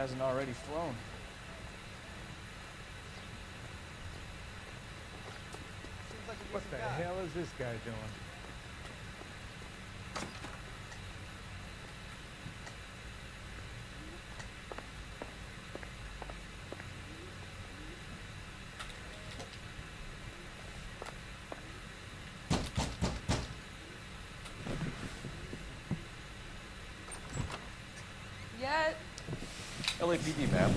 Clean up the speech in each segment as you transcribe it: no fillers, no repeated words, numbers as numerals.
Hasn't already flown. What the hell is this guy doing? Yeah, LAPD, ma'am.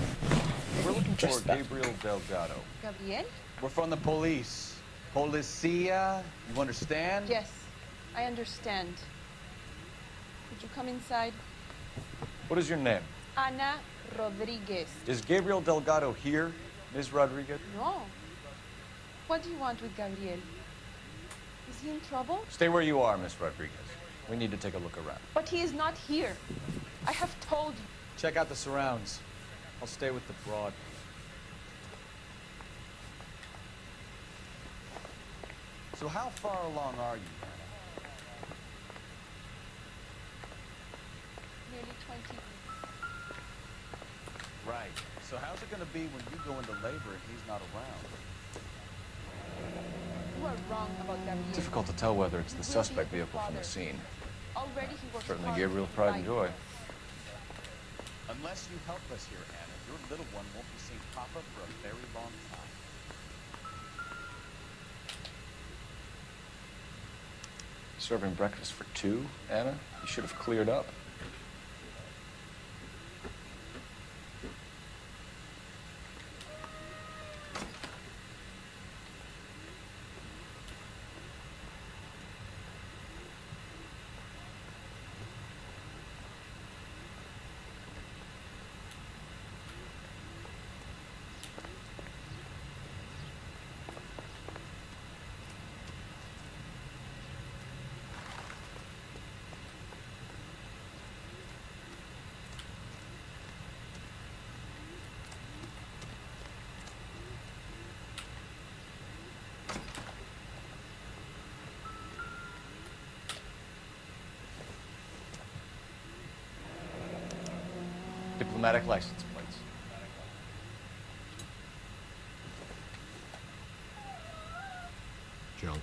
We're looking for Just that. Gabriel Delgado. Gabriel? We're from the police. Policia, you understand? Yes, I understand. Could you come inside? What is your name? Ana Rodriguez. Is Gabriel Delgado here, Ms. Rodriguez? No. What do you want with Gabriel? Is he in trouble? Stay where you are, Ms. Rodriguez. We need to take a look around. But he is not here. I have told you. Check out the surrounds. I'll stay with the broad. So how far along are you, Anna? Nearly 20 weeks. Right. So how's it going to be when you go into labor and he's not around? You are wrong about Gabriel. Difficult to tell whether it's the He will be suspect a good vehicle from the father. scene. Already he works Certainly hard Gabriel's to pride and provide joy. for us. Unless you help us here, Anna, your little one won't be seeing Papa for a very long time. Serving breakfast for two, Anna? You should have cleared up. Diplomatic license plates. Junk.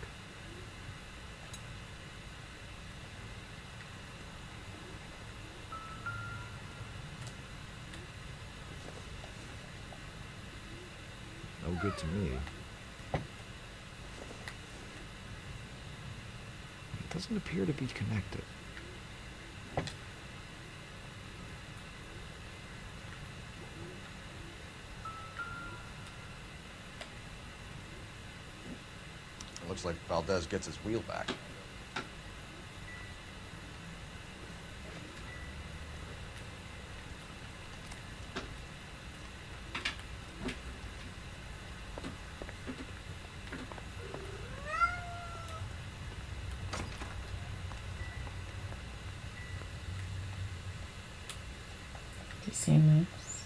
No good to me. It doesn't appear to be connected. It looks like Valdez gets his wheel back. The same lips.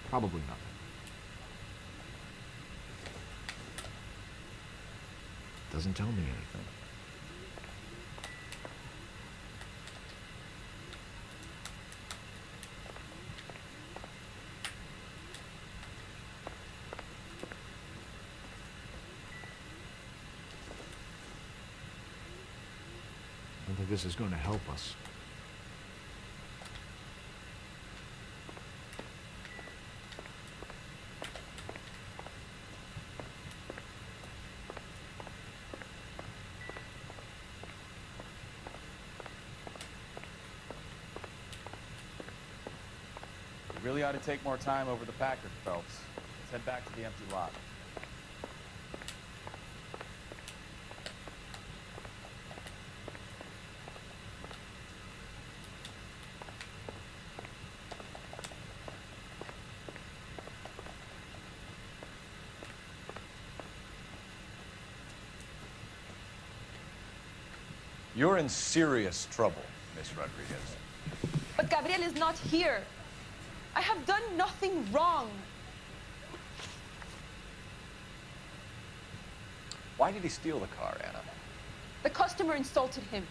Probably nothing. Doesn't tell me anything. I don't think this is going to help us. We really ought to take more time over the Packard, Phelps. Let's head back to the empty lot. You're in serious trouble, Miss Rodriguez. But Gabriel is not here. I have done nothing wrong. Why did he steal the car, Anna? The customer insulted him.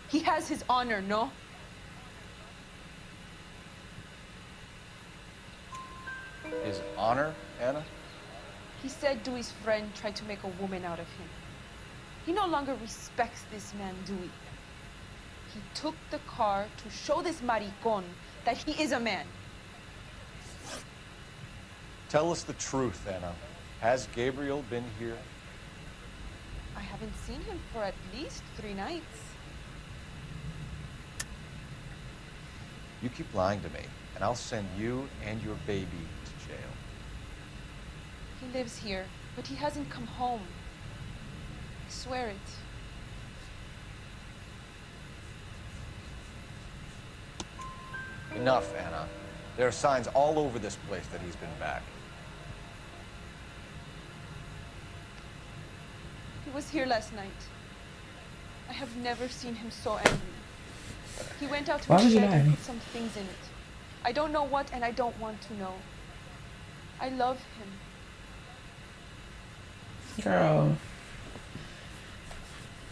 He has his honor, no? His honor, Anna? He said Dewey's friend tried to make a woman out of him. He no longer respects this man, Dewey. He took the car to show this maricon that he is a man. Tell us the truth, Anna. Has Gabriel been here? I haven't seen him for at least 3 nights. You keep lying to me, and I'll send you and your baby to jail. He lives here, but he hasn't come home. I swear it. Enough, Anna. There are signs all over this place that he's been back. He was here last night. I have never seen him so angry. He went out to Why his would you shed and lie? put some things in it. I don't know what, and I don't want to know. I love him. Girl.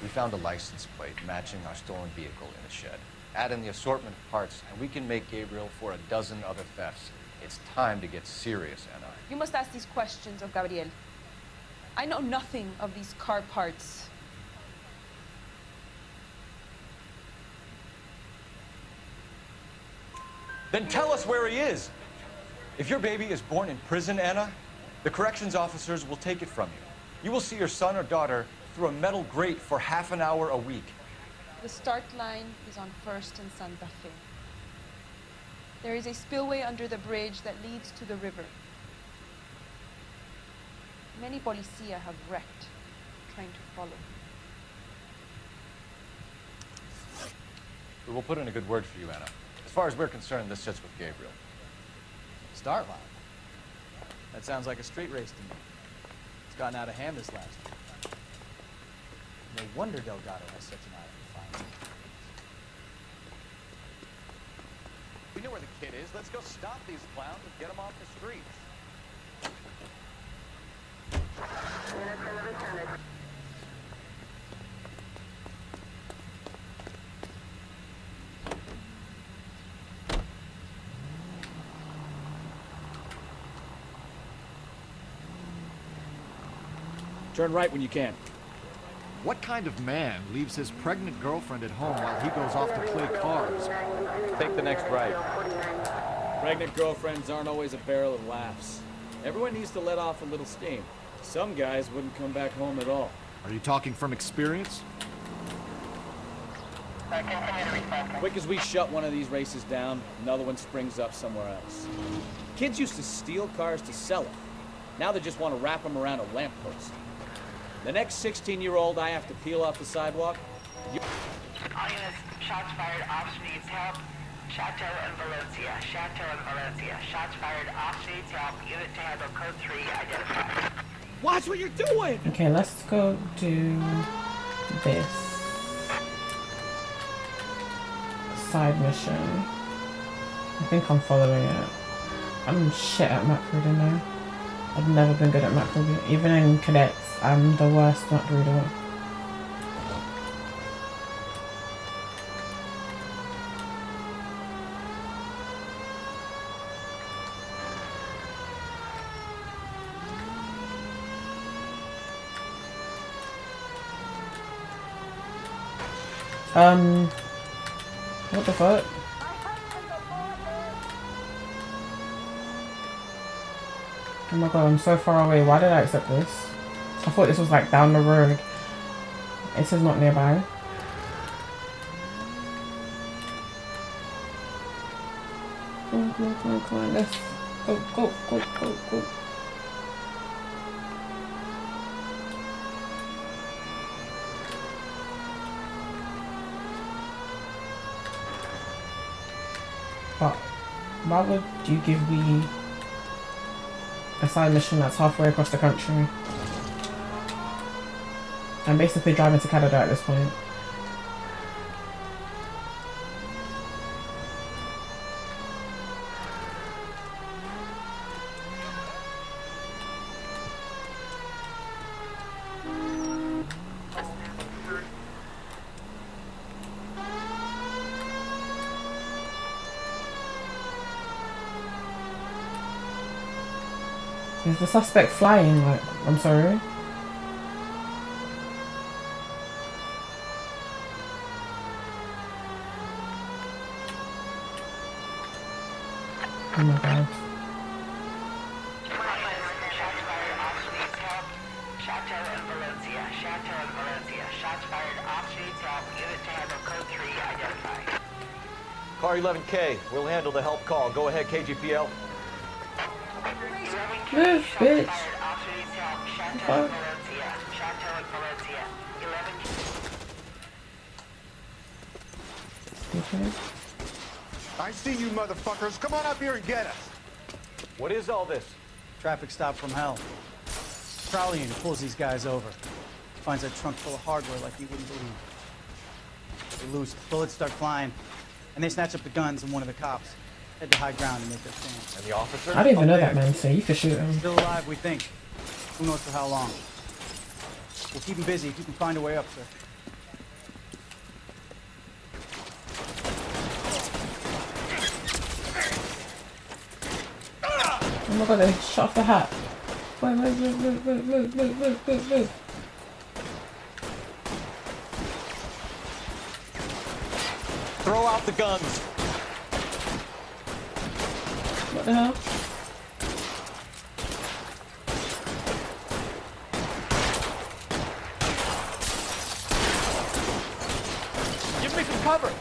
We found a license plate matching our stolen vehicle in the shed. Add in the assortment of parts, and we can make Gabriel for a dozen other thefts. It's time to get serious, Anna. You must ask these questions of Gabriel. I know nothing of these car parts. Then tell us where he is. If your baby is born in prison, Anna, the corrections officers will take it from you. You will see your son or daughter through a metal grate for half an hour a week. The start line is on 1st and Santa Fe. There is a spillway under the bridge that leads to the river. Many policia have wrecked trying to follow. We will put in a good word for you, Anna. As far as we're concerned, this sits with Gabriel. Start line. That sounds like a street race to me. It's gotten out of hand this last year. No wonder Delgado has such an eye for fire. We know where the kid is. Let's go stop these clowns and get them off the streets. Turn right when you can. What kind of man leaves his pregnant girlfriend at home while he goes off to play cards? Take the next right. Pregnant girlfriends aren't always a barrel of laughs. Everyone needs to let off a little steam. Some guys wouldn't come back home at all. Are you talking from experience? Quick as we shut one of these races down, another one springs up somewhere else. Kids used to steal cars to sell them. Now they just want to wrap them around a lamppost. The next 16-year-old I have to peel off the sidewalk, All units, shots fired, officer needs help. Chateau and Valencia, Chateau and Valencia. Shots fired, officer needs help. Unit to handle code 3 identified. watch what you're doing! Okay, let's go do this side mission. I think I'm following it. I'm shit at map reading now. I've never been good at map reading. Even in cadets, I'm the worst map reader. What the fuck? Oh my god, I'm so far away. Why did I accept this? I thought this was like down the road. It says not nearby. Come on, come on, come on, come on. Let's go, go, go, go, go. But why would you give me a side mission that's halfway across the country? I'm basically driving to Canada at this point. Is the suspect flying? Like, I'm sorry. Oh my god. Shots fired. Officer needs help. Chateau and Valencia. Chateau and Valencia. Shots fired. Officer needs help. Unit to handle code 3 identified. Car 11K, we'll handle the help call. Go ahead, KGPL. 11K. Move, Shots bitch. fired. Officer needs help. Chateau Fuck. and Valencia. Chateau and Valencia. 11K. Okay. I see you motherfuckers. Come on up here and get us. What is all this? Traffic stop from hell. Prowling pulls these guys over. Finds a trunk full of hardware like you wouldn't believe. They loose, bullets start flying, and they snatch up the guns and one of the cops. Head to high ground and make their stand. And the officer? I don't even know that man, so you can shoot him. Still alive, we think. Who knows for how long. We'll keep him busy if you can find a way up, sir. Oh my god, they shot off the hat. Wait, move. Throw out the guns. What the hell? Give me some cover.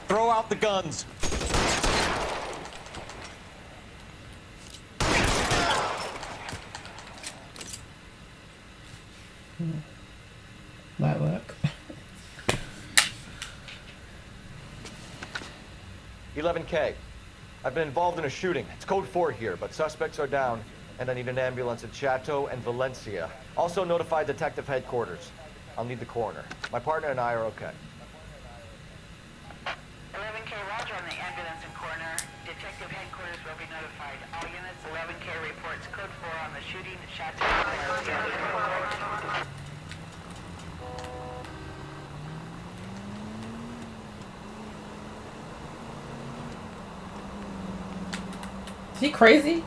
Throw out the guns. Might work. 11K. I've been involved in a shooting. It's code 4 here, but suspects are down, and I need an ambulance at Chateau and Valencia. Also notify detective headquarters. I'll need the coroner. My partner and I are okay. 11K, roger on the ambulance and coroner. Detective headquarters will be notified. All units, 11K reports code 4 on the shooting at Chateau and Valencia. Is he crazy?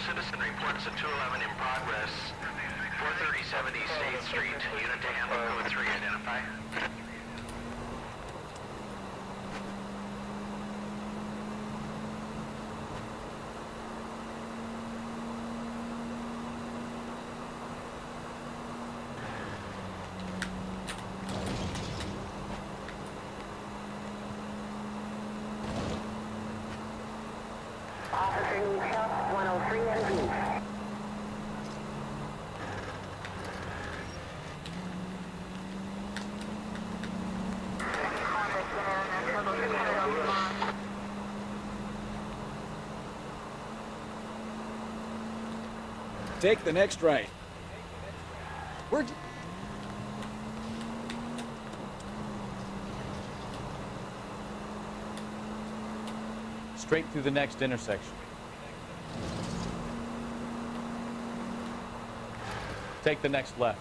Citizen reports a 211 in progress. 43070 State Street. Unit to handle code 3. Identify. Officer needs help. 103 MD. take the next right. Where'd you... Straight through the next intersection. Take the next left.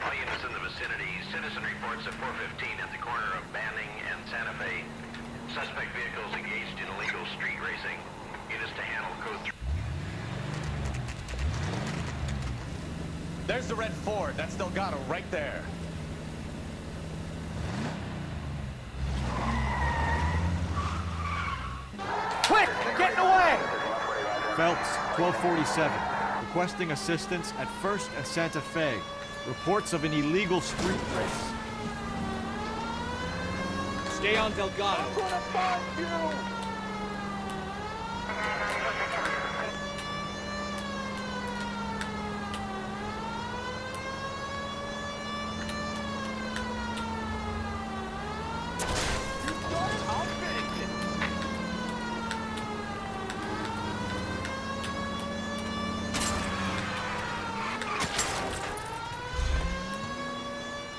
All units in the vicinity, citizen reports at 415 at the corner of Banning and Santa Fe. Suspect vehicles engaged in illegal street racing. Units to handle code 3. There's the red Ford. That's Delgado right there. Quick! They're getting away! Phelps, 1247. Requesting assistance at 1st and Santa Fe. Reports of an illegal street race. Stay on Delgado. I'm gonna find you!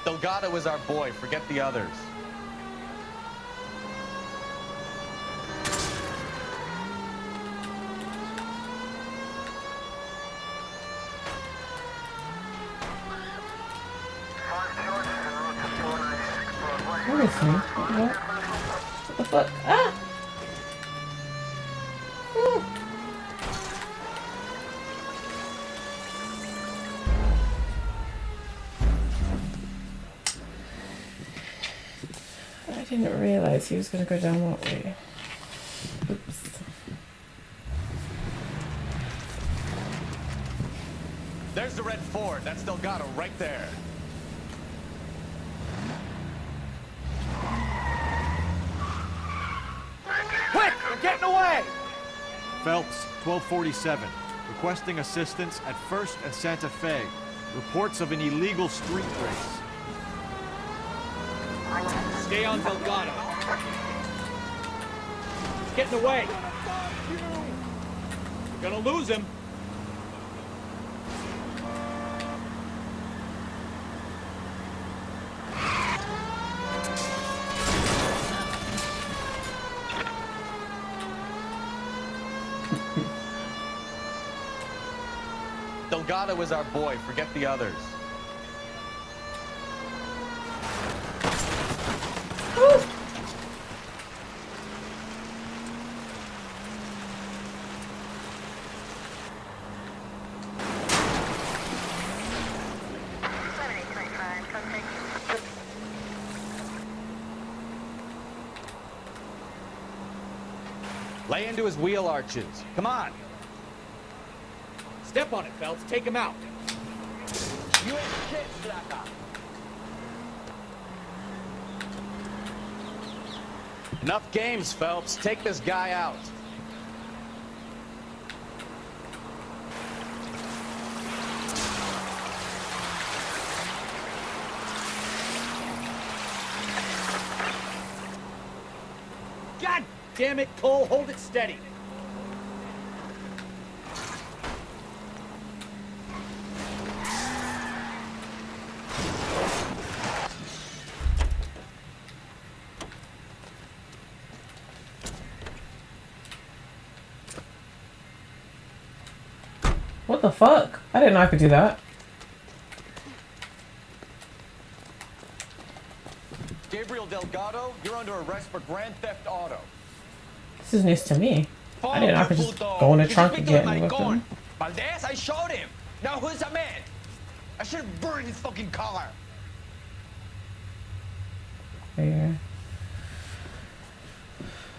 Delgado is our boy. Forget the others. Where is he? What the fuck? Ah! Ooh. I didn't realize he was gonna go down that way. Oops. There's the red Ford. That's Delgado right there. Quick! They're getting away! Phelps, 1247. Requesting assistance at 1st and Santa Fe. Reports of an illegal street race. Stay on Delgado. He's getting away. We're gonna lose him. Delgado is our boy. Forget the others. Lay into his wheel arches. Come on. Step on it, Phelps. Take him out. You ain't shit, Slaka. Enough games, Phelps. Take this guy out. God damn it, Cole. Hold it steady. What the fuck? I didn't know I could do that. Gabriel Delgado, you're under arrest for grand theft auto. This is news to me. I didn't know I could just go in the trunk and get in with them. Valdez, I showed him. Now who's the man? I should have burned his fucking car. But yeah.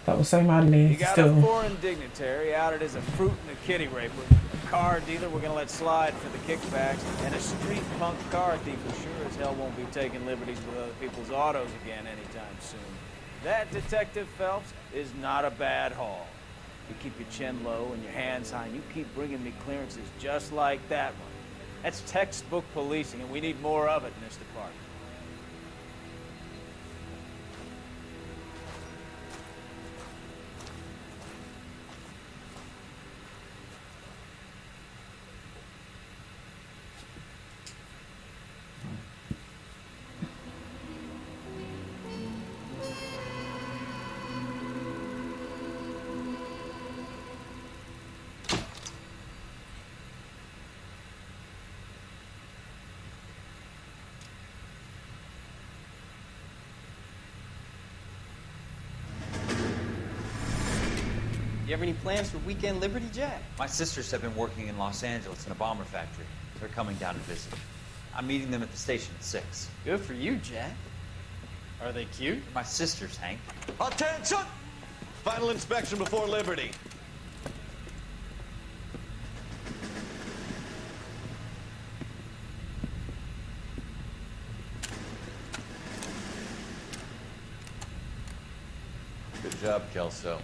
That was so madly You got still. a foreign dignitary outed as a fruit and a kitty raper, a car dealer we're gonna let slide for the kickbacks, and a street punk car thief who sure as hell won't be taking liberties with other people's autos again anytime soon. That, Detective Phelps, is not a bad haul. You keep your chin low and your hands high, and you keep bringing me clearances just like that one. That's textbook policing, and we need more of it in this department. You have any plans for Weekend Liberty, Jack? My sisters have been working in Los Angeles in a bomber factory. They're coming down to visit. I'm meeting them at the station at 6. Good for you, Jack. Are they cute? My sisters, Hank. Attention! Final inspection before Liberty. Good job, Kelso.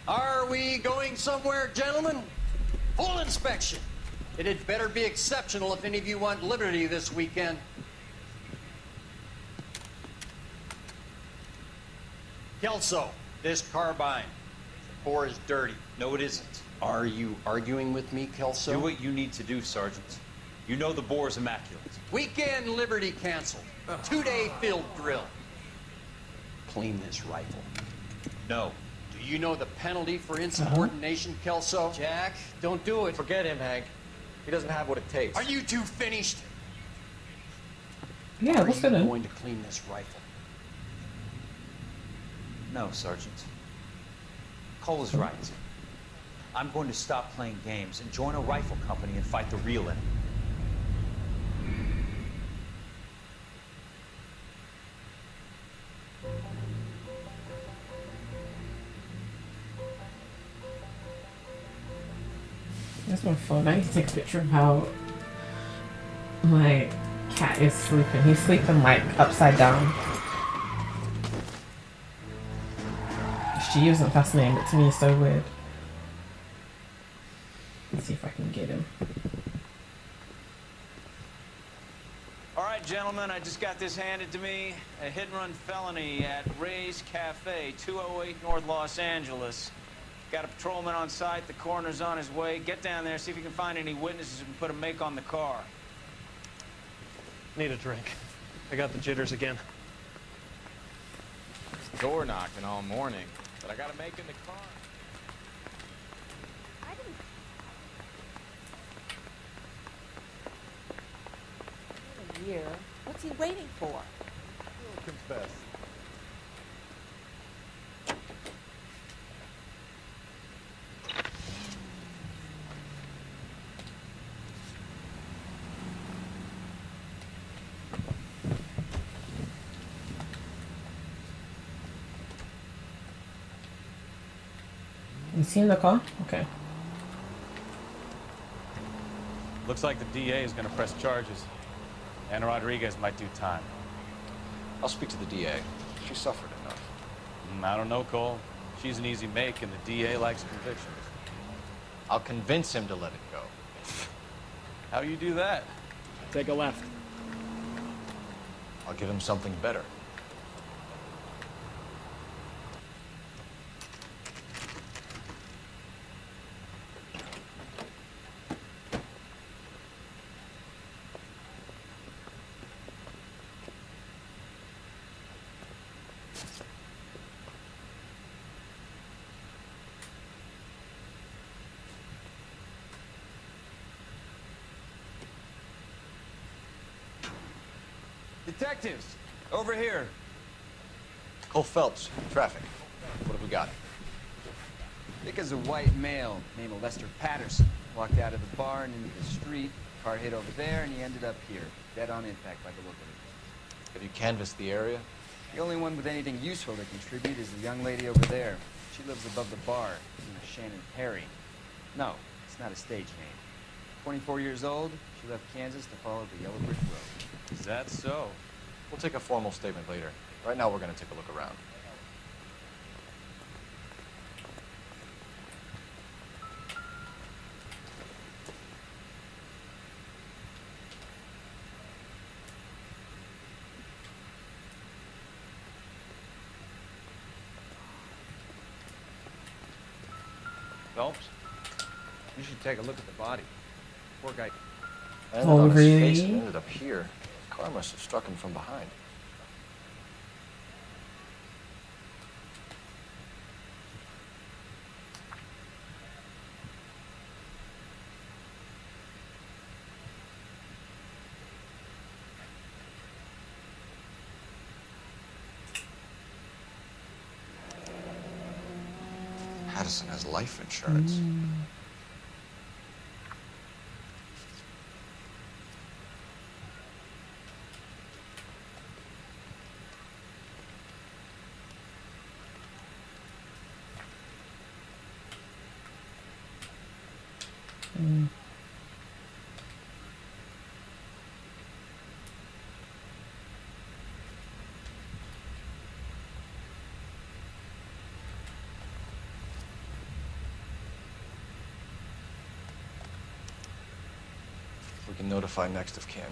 Are we going somewhere, gentlemen? Full inspection. It had better be exceptional if any of you want liberty this weekend. Kelso, this carbine. The bore is dirty. No, it isn't. Are you arguing with me, Kelso? Do what you need to do, Sergeant. You know the bore's immaculate. Weekend liberty canceled. 2-day field drill. Clean this rifle. No. Do you know the penalty for insubordination, Kelso? Jack, don't do it. Forget him, Hank. He doesn't have what it takes. Are you two finished? Yeah, Are what's you gonna... going to clean this rifle? No, Sergeant. Cole is right. I'm going to stop playing games and join a rifle company and fight the real enemy. That's my phone. I need to take a picture of how my cat is sleeping. He's sleeping like upside down. She isn't fascinating, but to me it's so weird. Let's see if I can get him. All right, gentlemen, I just got this handed to me. A hit-and-run felony at Ray's Cafe, 208 North Los Angeles. Got a patrolman on site. The coroner's on his way. Get down there, see if you can find any witnesses who can put a make on the car. Need a drink. I got the jitters again. Door knocking all morning, but I gotta make in the car. Year. What's he waiting for? Confess. You seen the car? Okay. Looks like the DA is going to press charges. Anna Rodriguez might do time. I'll speak to the DA. She suffered enough. I don't know, Cole. She's an easy make, and the DA likes convictions. I'll convince him to let it go. How you do that? Take a left. I'll give him something better. Detectives, over here. Cole Phelps, traffic. What have we got? Because a white male named Lester Patterson walked out of the bar and into the street. Car hit over there, and he ended up here, dead on impact by the look of it. Have you canvassed the area? The only one with anything useful to contribute is the young lady over there. She lives above the bar. Her name is Shannon Perry. No, it's not a stage name. 24 years old, she left Kansas to follow the Yellow Brick Road. Is that so? We'll take a formal statement later. Right now, we're gonna take a look around. Phelps, you should take a look at the body. Poor guy. I ended Oh, on his face really? and ended up here. The car must have struck him from behind. Patterson has life insurance. We can notify next of kin.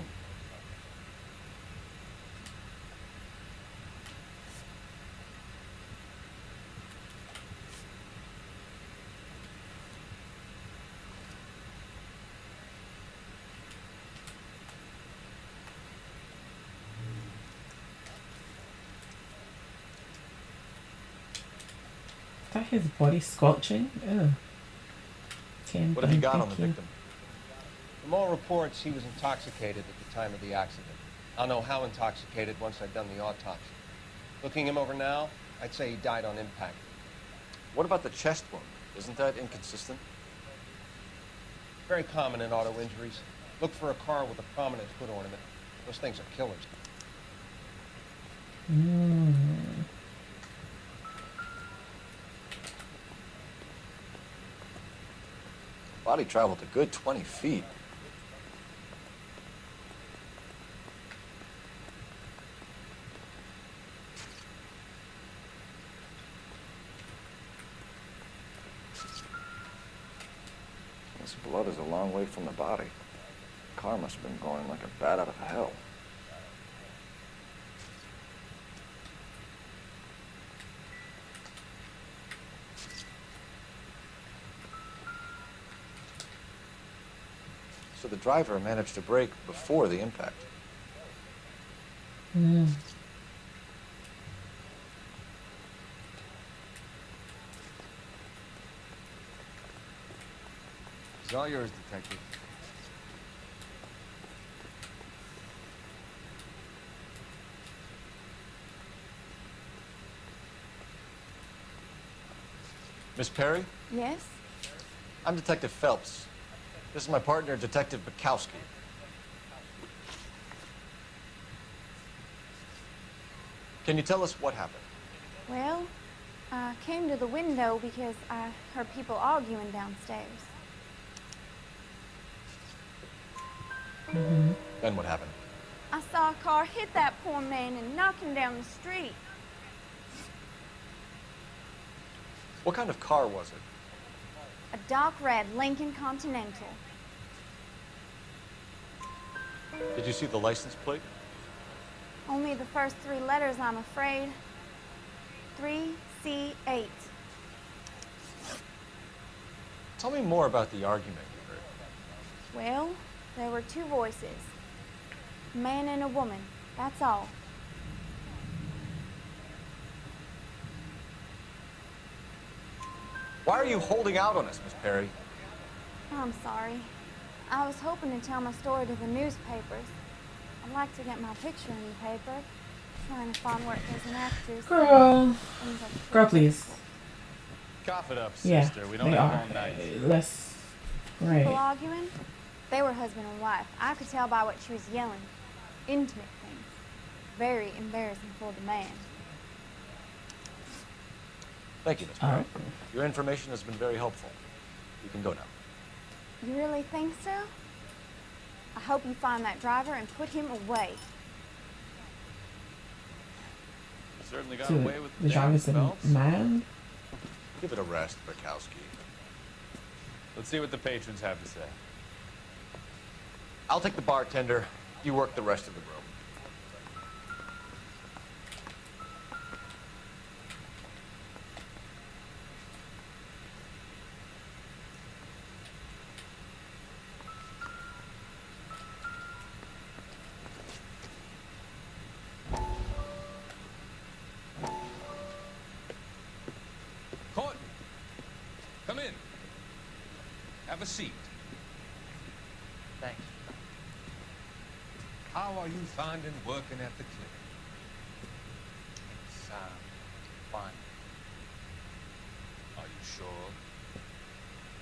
Is that his body squelching? Ugh. Can't What have you got on the thank you. victim? From all reports, he was intoxicated at the time of the accident. I'll know how intoxicated once I've done the autopsy. Looking him over now, I'd say he died on impact. What about the chest wound? Isn't that inconsistent? Very common in auto injuries. Look for a car with a prominent hood ornament. Those things are killers. Body traveled a good 20 feet. This blood is a long way from the body. The car must have been going like a bat out of hell. So the driver managed to brake before the impact. It's all yours, Detective. Miss Perry, Yes? I'm Detective Phelps. This is my partner, Detective Bukowski. Can you tell us what happened? Well, I came to the window because I heard people arguing downstairs. Then what happened? I saw a car hit that poor man and knock him down the street. What kind of car was it? A dark red Lincoln Continental. Did you see the license plate? Only the first three letters, I'm afraid. 3C8. Tell me more about the argument you heard. Well, there were two voices. A man and a woman, that's all. Why are you holding out on us, Miss Perry? I'm sorry. I was hoping to tell my story to the newspapers. I'd like to get my picture in the paper. trying to find work as an actress. Girl. Things like Girl, please. Cough it up, Yeah, sister. We don't they have are. all night. Less. people Right. arguing. They were husband and wife. I could tell by what she was yelling. Intimate things. Very embarrassing for the man. Thank you, Miss Brown. Your information has been very helpful. You can go now. You really think so? I hope you find that driver and put him away. Certainly got So away with the driver's a Phelps. man? Give it a rest, Bukowski. Let's see what the patrons have to say. I'll take the bartender. You work the rest of the room. Courtney, come in. Have a seat. Thanks. How are you finding working at the clinic? It's, fun. Are you sure?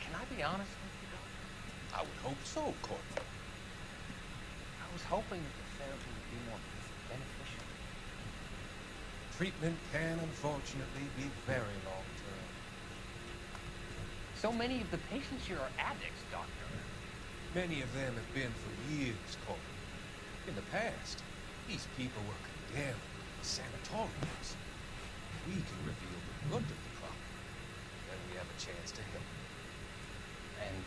Can I be honest with you, Doctor? I would hope so, Courtney. I was hoping that the therapy would be more beneficial. Treatment can, unfortunately, be very long-term. So many of the patients here are addicts, Doctor. Many of them have been for years, Courtney. In the past, these people were condemned to sanatoriums. We can reveal the root of the problem. Then we have a chance to help. And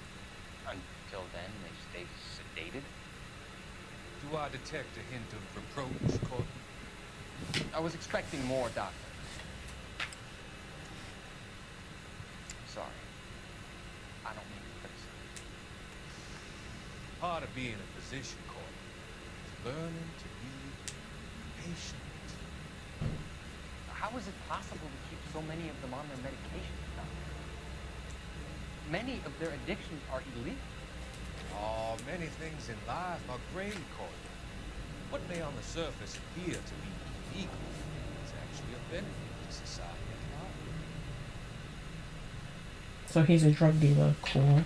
until then, they stay sedated? Do I detect a hint of reproach, Courtney? I was expecting more, Doctor. I'm sorry. I don't mean to criticize. Part of being a physician, Courtney, is learning to be patient. How is it possible to keep so many of them on their medications, Doctor? Many of their addictions are illegal. Oh, many things in life are gray, Courtney. What may on the surface appear to be illegal is actually a benefit to society at large. So he's a drug dealer. Cool.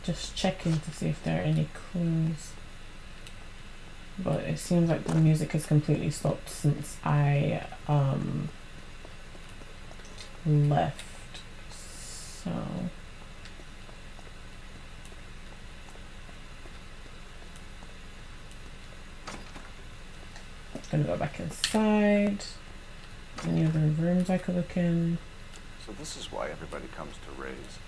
Just checking to see if there are any clues. But it seems like the music has completely stopped since I left. So gonna go back inside. Any other rooms I could look in? So this is why everybody comes to Ray's.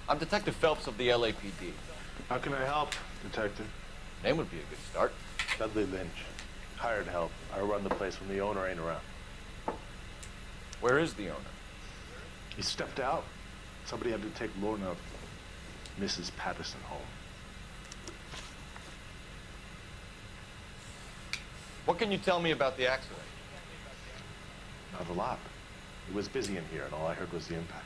I'm Detective Phelps of the LAPD. How can I help, Detective? Name would be a good start. Dudley Lynch. Hired help. I run the place when the owner ain't around. Where is the owner? He stepped out. Somebody had to take Lorna, Mrs. Patterson, home. What can you tell me about the accident? Not a lot. It was busy in here, and all I heard was the impact.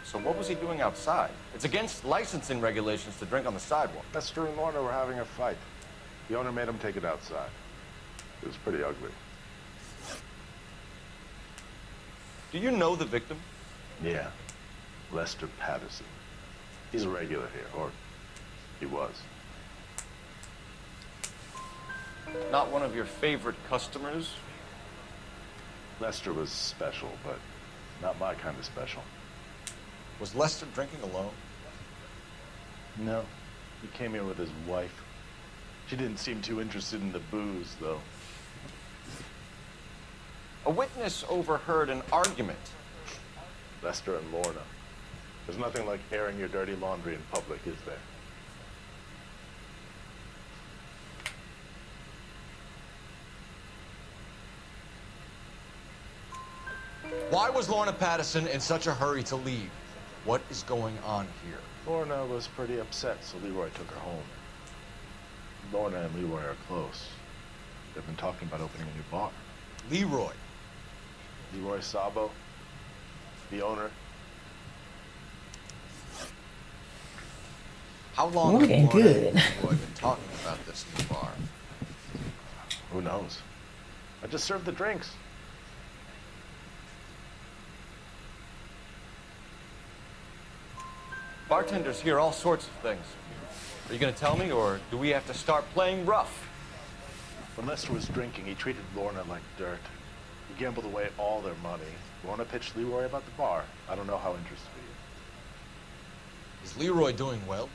So what was he doing outside? It's against licensing regulations to drink on the sidewalk. Lester and Lorna were having a fight. The owner made him take it outside. It was pretty ugly. Do you know the victim? Yeah. Lester Patterson. He's a regular here, or he was. Not one of your favorite customers? Lester was special, but not my kind of special. Was Lester drinking alone? No. He came here with his wife. She didn't seem too interested in the booze, though. A witness overheard an argument. Lester and Lorna. There's nothing like airing your dirty laundry in public, is there? Why was Lorna Patterson in such a hurry to leave? What is going on here? Lorna was pretty upset, so Leroy took her home. Lorna and Leroy are close. They've been talking about opening a new bar. Leroy? Leroy Sabo, the owner. How long have Lorna and Leroy been talking about this new bar? Who knows? I just served the drinks. Bartenders hear all sorts of things. Are you going to tell me, or do we have to start playing rough? When Lester was drinking, he treated Lorna like dirt. He gambled away all their money. Lorna pitched Leroy about the bar. I don't know how interested he is. Is Leroy doing well?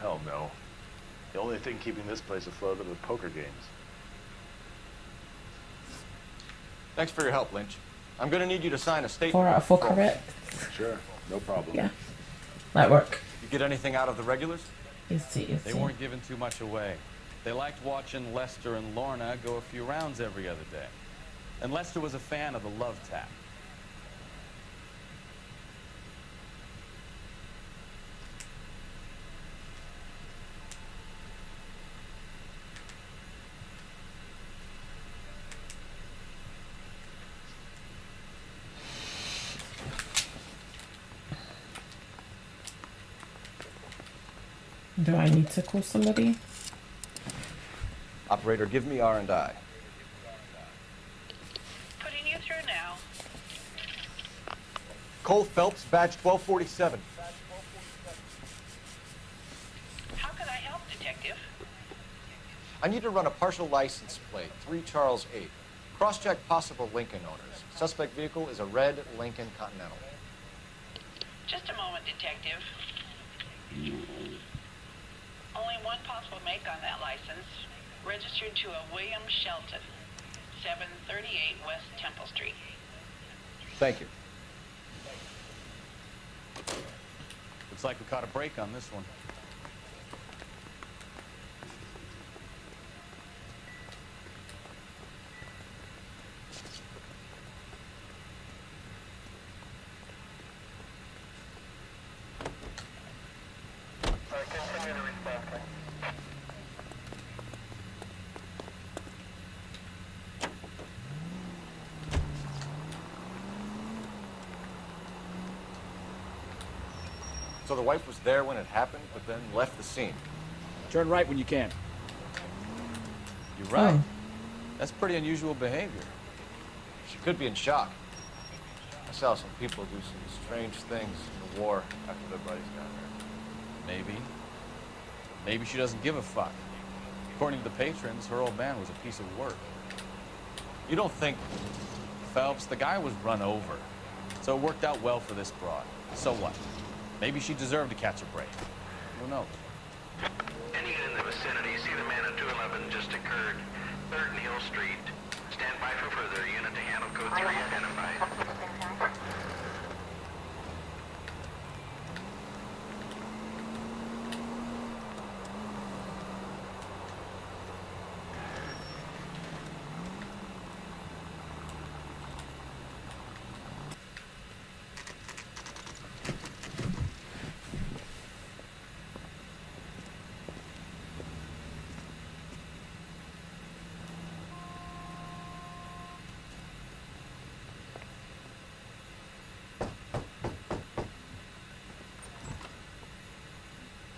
Hell no. The only thing keeping this place afloat are the poker games. Thanks for your help, Lynch. I'm going to need you to sign a statement. 4 out of 4 correct. Sure, no problem. Yeah. Might work. You get anything out of the regulars? Easy. They weren't giving too much away. They liked watching Lester and Lorna go a few rounds every other day. And Lester was a fan of the love tap. Do I need to call somebody? Operator, give me R&I. Putting you through now. Cole Phelps, badge 1247. How can I help, Detective? I need to run a partial license plate, 3 Charles 8. Cross-check possible Lincoln owners. Suspect vehicle is a red Lincoln Continental. Just a moment, Detective. Only one possible make on that license. Registered to a William Shelton, 738 West Temple Street. Thank you. Looks like we caught a break on this one. So the wife was there when it happened, but then left the scene. Turn right when you can. You're right. That's pretty unusual behavior. She could be in shock. I saw some people do some strange things in the war after their buddies got hurt. Maybe. Maybe she doesn't give a fuck. According to the patrons, her old man was a piece of work. You don't think... Phelps, the guy was run over. So it worked out well for this broad. So what? Maybe she deserved to catch a break. Who knows? Any unit in the vicinity, see the man at 211 just occurred. 3rd and Hill Street. Stand by for further. Unit to handle code 3 identified.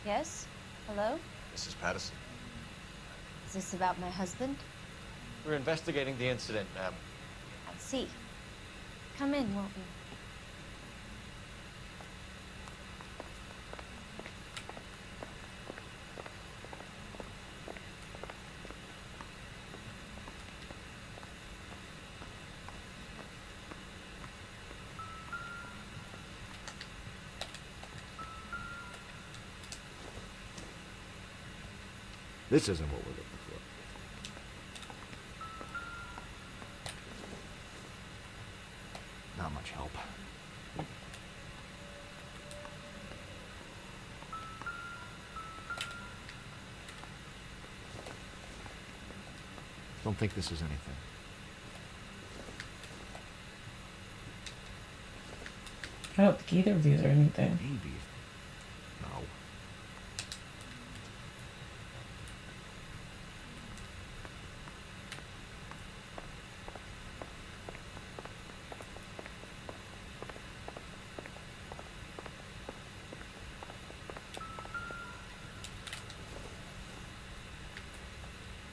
Yes? Hello? Mrs. Patterson. Is this about my husband? We're investigating the incident, ma'am. I see. Come in, won't you? This isn't what we're looking for. Not much help. Don't think this is anything. I don't think either of these are anything. Maybe. No.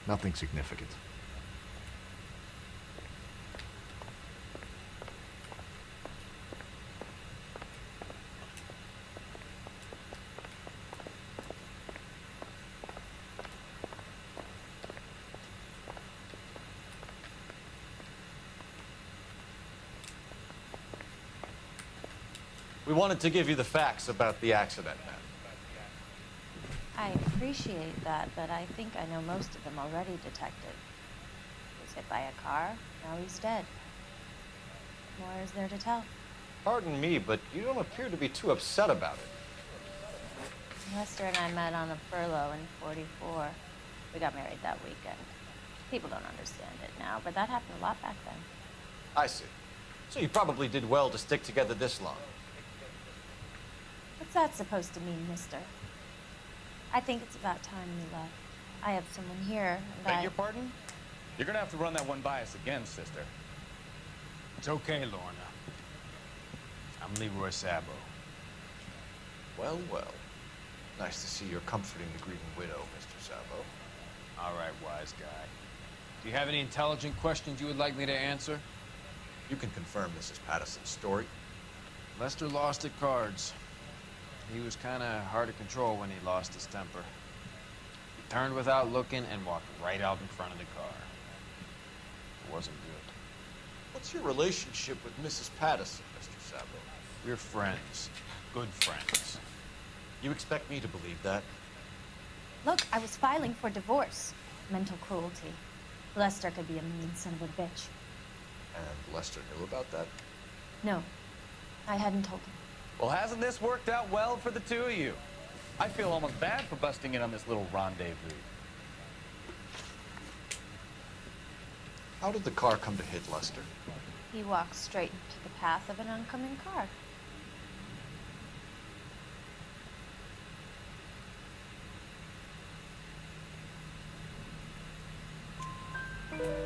Nothing significant. We wanted to give you the facts about the accident, ma'am. I appreciate that, but I think I know most of them already, Detective. He was hit by a car, now he's dead. What more is there to tell? Pardon me, but you don't appear to be too upset about it. Lester and I met on a furlough in '44. We got married that weekend. People don't understand it now, but that happened a lot back then. I see. So you probably did well to stick together this long. What's that supposed to mean, mister? I think it's about time you left. I have someone here, and Beg your pardon? You're gonna have to run that one by us again, sister. It's okay, Lorna. I'm Leroy Sabo. Well, well. Nice to see you're comforting the grieving widow, Mr. Sabo. All right, wise guy. Do you have any intelligent questions you would like me to answer? You can confirm Mrs. Patterson's story. Lester lost at cards. He was kind of hard to control when he lost his temper. He turned without looking and walked right out in front of the car. It wasn't good. What's your relationship with Mrs. Patterson, Mr. Sabo? We're friends. Good friends. You expect me to believe that? Look, I was filing for divorce. Mental cruelty. Lester could be a mean son of a bitch. And Lester knew about that? No, I hadn't told him. Well, hasn't this worked out well for the two of you? I feel almost bad for busting in on this little rendezvous. How did the car come to hit Lester? He walked straight into the path of an oncoming car.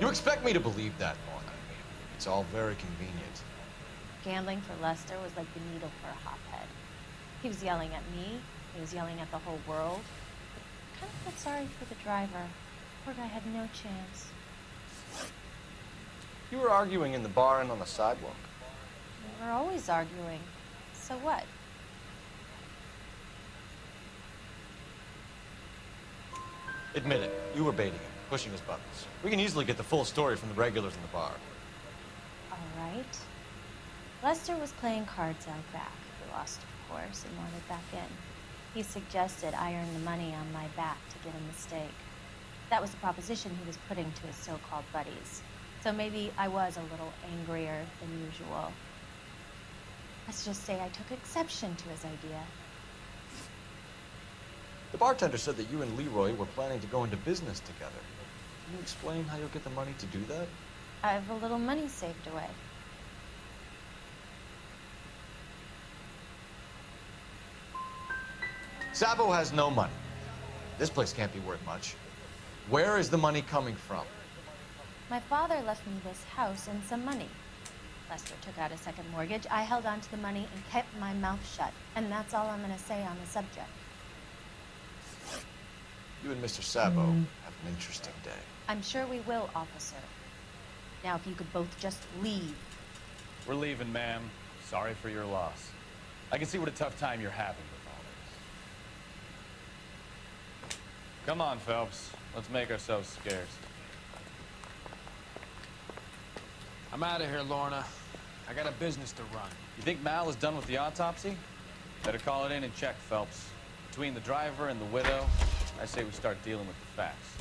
You expect me to believe that, Lorna? It's all very convenient. Gambling for Lester was like the needle for a hothead. He was yelling at me. He was yelling at the whole world. I kind of felt sorry for the driver. Poor guy had no chance. You were arguing in the bar and on the sidewalk. We were always arguing. So what? Admit it, you were baiting him, pushing his buttons. We can easily get the full story from the regulars in the bar. All right. Lester was playing cards out back. He lost, of course, and wanted back in. He suggested I earn the money on my back to get a mistake. That was the proposition he was putting to his so-called buddies. So maybe I was a little angrier than usual. Let's just say I took exception to his idea. The bartender said that you and Leroy were planning to go into business together. Can you explain how you'll get the money to do that? I have a little money saved away. Sabo has no money. This place can't be worth much. Where is the money coming from? My father left me this house and some money. Lester took out a second mortgage. I held on to the money and kept my mouth shut. And that's all I'm going to say on the subject. You and Mr. Sabo have an interesting day. I'm sure we will, officer. Now, if you could both just leave. We're leaving, ma'am. Sorry for your loss. I can see what a tough time you're having with all this. Come on, Phelps. Let's make ourselves scarce. I'm out of here, Lorna. I got a business to run. You think Mal is done with the autopsy? Better call it in and check, Phelps. Between the driver and the widow, I say we start dealing with the facts.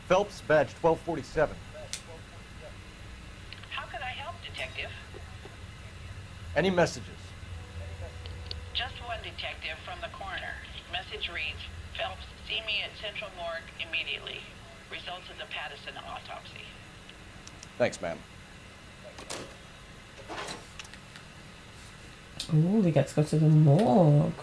Phelps, badge 1247. How can I help, Detective? Any messages? Just one detective from the coroner. Message reads, Phelps, see me at Central Morgue immediately. Results of the Pattison autopsy. Thanks, ma'am. Ooh, we get to go to the morgue.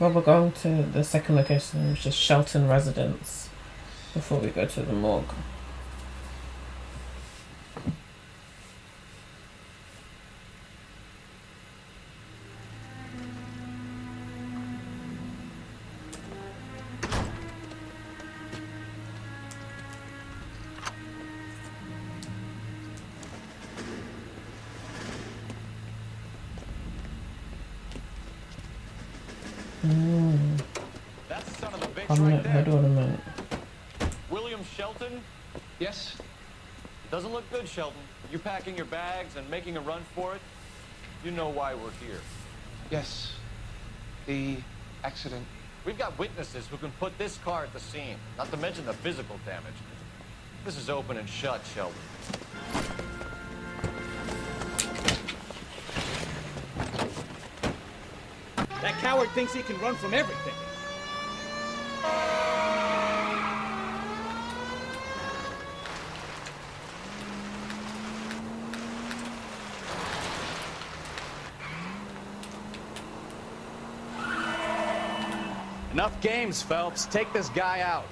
Well, we're going to the second location, which is Shelton Residence, before we go to the morgue. That son of a bitch Prominent right head there. ornament. William Shelton? Yes? Doesn't look good, Shelton. You packing your bags and making a run for it? You know why we're here. Yes. The accident. We've got witnesses who can put this car at the scene, not to mention the physical damage. This is open and shut, Shelton. That coward thinks he can run from everything. Enough games, Phelps. Take this guy out.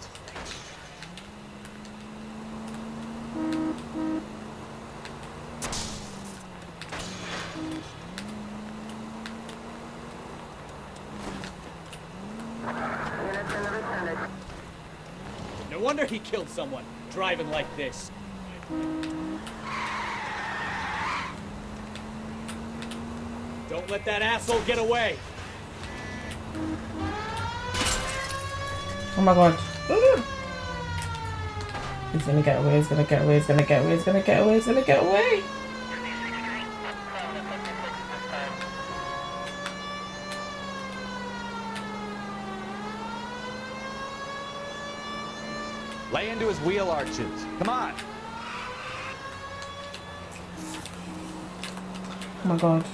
No wonder he killed someone, driving like this. Don't let that asshole get away. Oh my god. He's gonna get away, he's gonna get away, he's gonna get away, he's gonna get away, he's gonna get away. Lay into his wheel arches. Come on. Oh my god.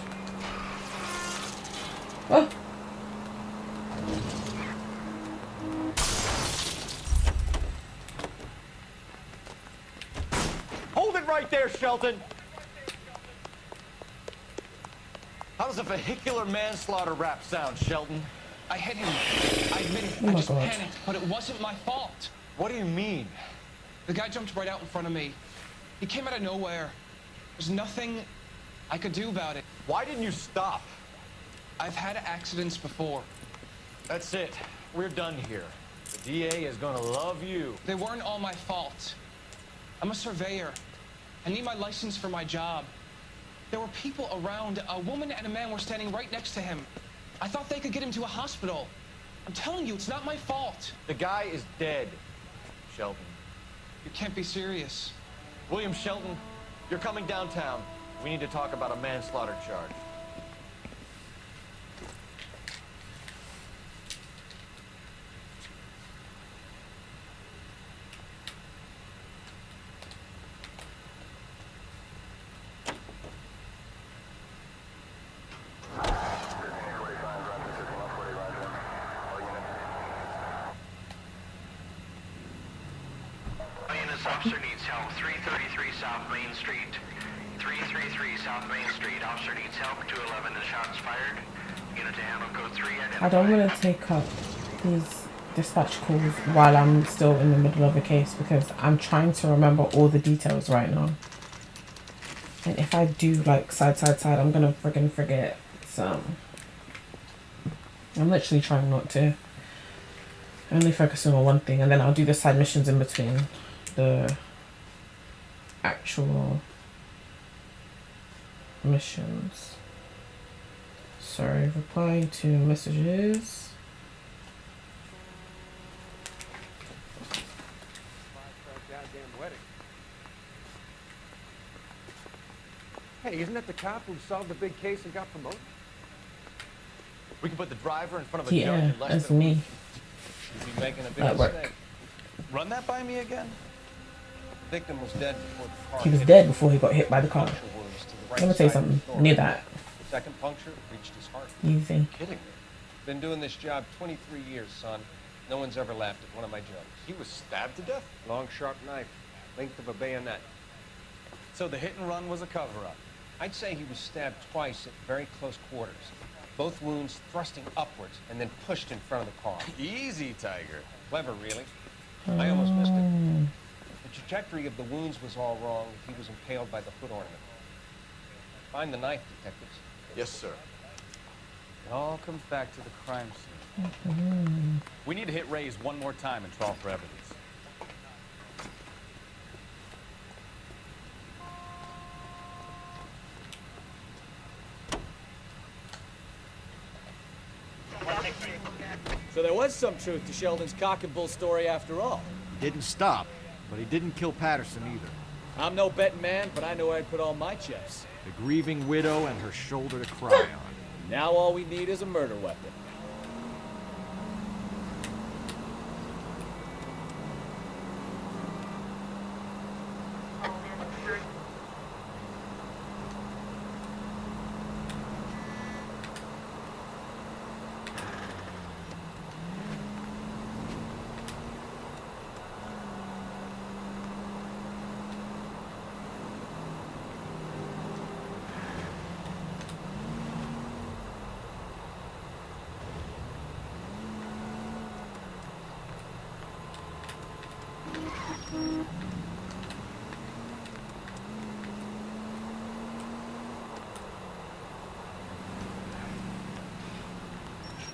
Oh. Hold it right there, Shelton! How does a vehicular manslaughter rap sound, Shelton? I hit him. I admit it. Oh I my just God. panicked, but it wasn't my fault. What do you mean? The guy jumped right out in front of me. He came out of nowhere. There's nothing I could do about it. Why didn't you stop? I've had accidents before. That's it. We're done here. The DA is gonna love you. They weren't all my fault. I'm a surveyor. I need my license for my job. There were people around. A woman and a man were standing right next to him. I thought they could get him to a hospital. I'm telling you, it's not my fault. The guy is dead, Shelton. You can't be serious. William Shelton, you're coming downtown. We need to talk about a manslaughter charge. Officer needs help. 333 South Main Street. 333 South Main Street. Officer needs help. 211 and shots fired. Unit to handle code 3. I don't want to take up these dispatch calls while I'm still in the middle of a case because I'm trying to remember all the details right now. And if I do like side, I'm gonna friggin' forget some. I'm literally trying not to. Only focusing on one thing, and then I'll do the side missions in between the actual missions. Sorry, reply to messages. Hey, isn't that the cop who solved the big case and got promoted? We can put the driver in front of a judge Yeah, in less that's than a me. week. You'd be making a big At work. mistake. Run that by me again? The victim was dead before the car He was hit dead him. before he got hit by the car. Puncture wounds to the right Let me tell you side of something. the I knew thorax. The second puncture reached his heart. Easy. Kidding me. Been doing this job 23 years, son. No one's ever laughed at one of my jokes. He was stabbed to death? Long, sharp knife, length of a bayonet. So the hit and run was a cover-up. I'd say he was stabbed twice at very close quarters. Both wounds thrusting upwards and then pushed in front of the car. Easy, Tiger. Clever, really. I almost missed it. The trajectory of the wounds was all wrong. He was impaled by the hood ornament. Find the knife, detectives. Yes, sir. It all comes back to the crime scene. We need to hit Ray's one more time and trawl for evidence. So there was some truth to Sheldon's cock and bull story after all. He didn't stop, but he didn't kill Patterson either. I'm no betting man, but I know where I'd put all my chips. The grieving widow and her shoulder to cry on. Now all we need is a murder weapon.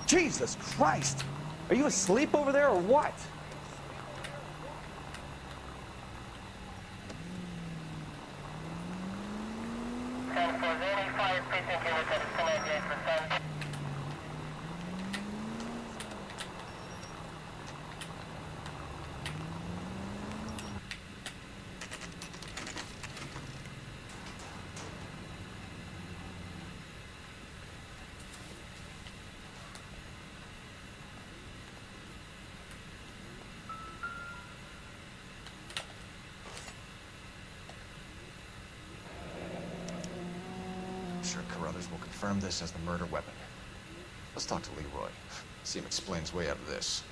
Jesus Christ! Are you asleep over there or what? I'm sure Carruthers will confirm this as the murder weapon. Let's talk to Leroy. See him explain his way out of this.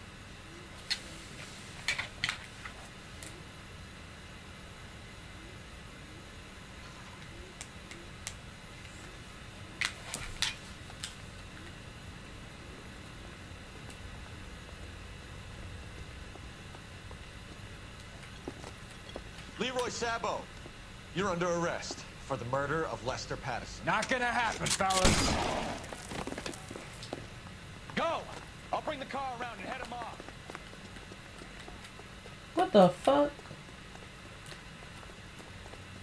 Leroy Sabo, you're under arrest for the murder of Lester Patterson. Not gonna happen, fellas. Go! I'll bring the car around and head him off. What the fuck?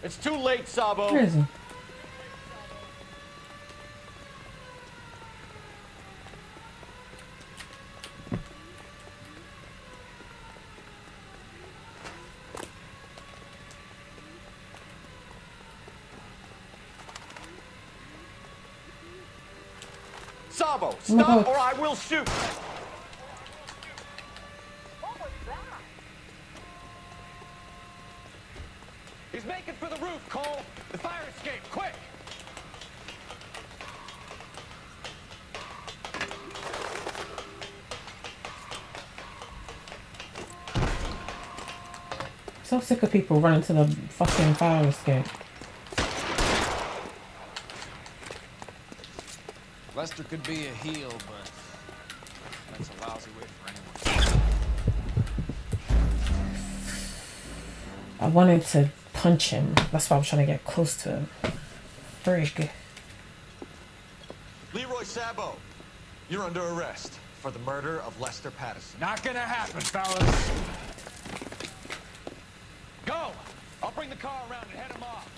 It's too late, Sabo. Where is he? Sabo, Oh my stop God. or I will shoot. He's making for the roof, Cole. The fire escape, quick! So sick of people running to the fucking fire escape. Lester could be a heel, but that's a lousy way for anyone. I wanted to punch him. That's why I was trying to get close to him. Frig. Leroy Sabo, you're under arrest for the murder of Lester Patterson. Not gonna happen, fellas. Go! I'll bring the car around and head him off.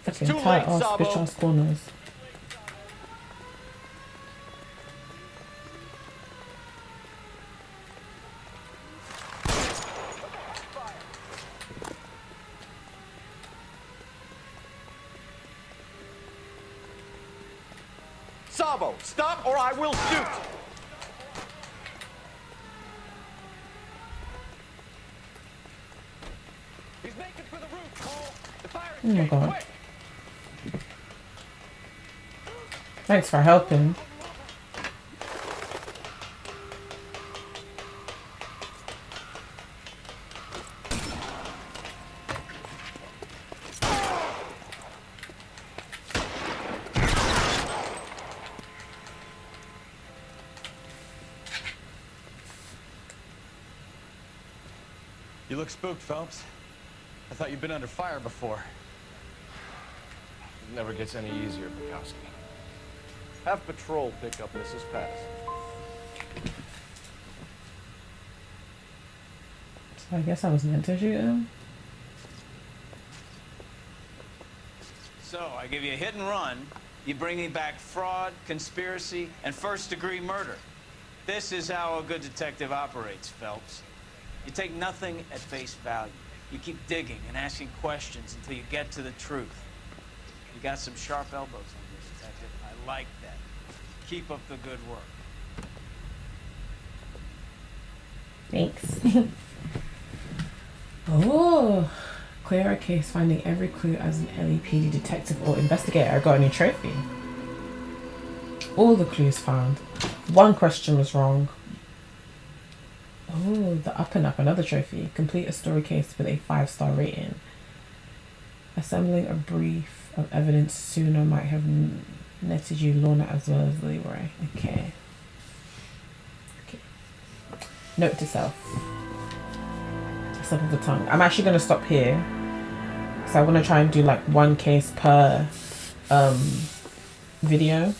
Fucking too tight late, ass Sabo. bitch ass corners. Sabo, stop or I will shoot! He's making for the roof, Cole. The fire Oh my escape, god. quick! Thanks for helping. You look spooked, Phelps. I thought you'd been under fire before. It never gets any easier, Bukowski. Have patrol pick up Mrs. Patterson. So I guess I was meant to shoot him. So, I give you a hit and run. You bring me back fraud, conspiracy, and first-degree murder. This is how a good detective operates, Phelps. You take nothing at face value. You keep digging and asking questions until you get to the truth. You got some sharp elbows on you, detective. I like that. Keep up the good work. Thanks. Oh, clear a case finding every clue as an LAPD detective or investigator. I got a new trophy. All the clues found. One question was wrong. Oh, the up and up, another trophy. Complete a story case with a 5-star rating. Assembling a brief of evidence sooner might have netted you Lorna as well as Leroy. Okay. Note to self. Slip of the tongue. I'm actually going to stop here. So I want to try and do like one case per video.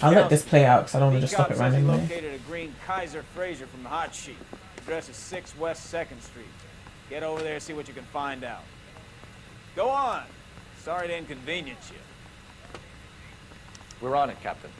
I'll let this play out because I don't want to just stop it randomly. Located a green Kaiser Fraser from the hot sheet. Address is 6 West 2nd Street. Get over there, see what you can find out. Go on. Sorry to inconvenience you. We're on it, Captain.